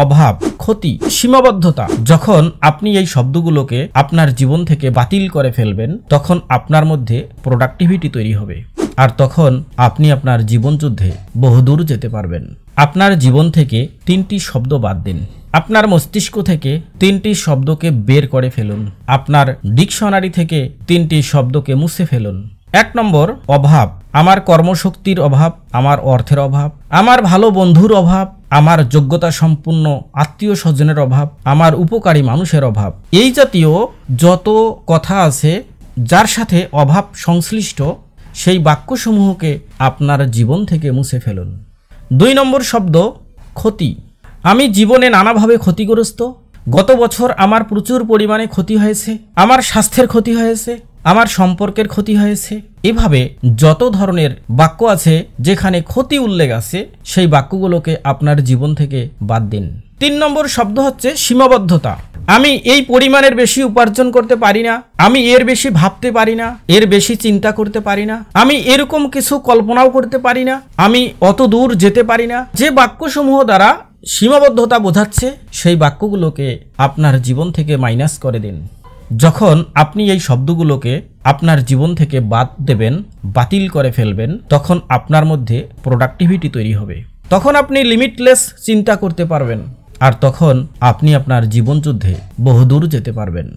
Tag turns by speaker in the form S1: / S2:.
S1: অভাব, ক্ষতি, সীমাবদ্ধতা। যখন আপনি এই শব্দগুলোকে আপনার জীবন থেকে বাতিল করে ফেলবেন, তখন আপনার মধ্যে প্রোডাক্টিভিটি তৈরি হবে, আর তখন আপনি আপনার জীবনযুদ্ধে বহুদূর যেতে পারবেন। আপনার জীবন থেকে 3টি শব্দ বাদ দিন। আপনার মস্তিষ্ক থেকে 3টি শব্দকে বের করে ফেলুন। আপনার ডিকশনারি থেকে 3টি শব্দকে মুছে ফেলুন। 1 নম্বর, অভাব। আমার কর্মশক্তির অভাব, আমার অর্থের অভাব, আমার ভালো বন্ধুর অভাব, আমার যোগ্যতা সম্পন্ন আত্মীয় স্বজনের অভাব, আমার উপকারী মানুষের অভাব। এই জাতীয় যত কথা আছে যার সাথে অভাব সংশ্লিষ্ট, সেই বাক্যসমূহকে আপনার জীবন থেকে মুছে ফেলুন। 2 নম্বর শব্দ, ক্ষতি। আমি জীবনে নানাভাবে ক্ষতিগ্রস্ত। গত বছর আমার প্রচুর পরিমাণে ক্ষতি হয়েছে, আমার স্বাস্থ্যের ক্ষতি হয়েছে, আমার সম্পর্কের ক্ষতি হয়েছে। এভাবে যত ধরনের বাক্য আছে যেখানে ক্ষতি উল্লেখ আছে, সেই বাক্যগুলোকে আপনার জীবন থেকে বাদ দিন। 3 নম্বর শব্দ হচ্ছে সীমাবদ্ধতা। আমি এই পরিমাণের বেশি উপার্জন করতে পারি না, আমি এর বেশি ভাবতে পারি না, এর বেশি চিন্তা করতে পারি না, আমি এরকম কিছু কল্পনাও করতে পারি না, আমি অত দূর যেতে পারি না। যে বাক্যসমূহ দ্বারা সীমাবদ্ধতা বোঝাচ্ছে, সেই বাক্যগুলোকে আপনার জীবন থেকে মাইনাস করে দিন। যখন আপনি এই শব্দগুলোকে আপনার জীবন থেকে বাদ দেবেন, বাতিল করে ফেলবেন, তখন আপনার মধ্যে প্রোডাক্টিভিটি তৈরি হবে। তখন আপনি লিমিটলেস চিন্তা করতে পারবেন, আর তখন আপনি আপনার জীবনযুদ্ধে বহুদূর যেতে পারবেন।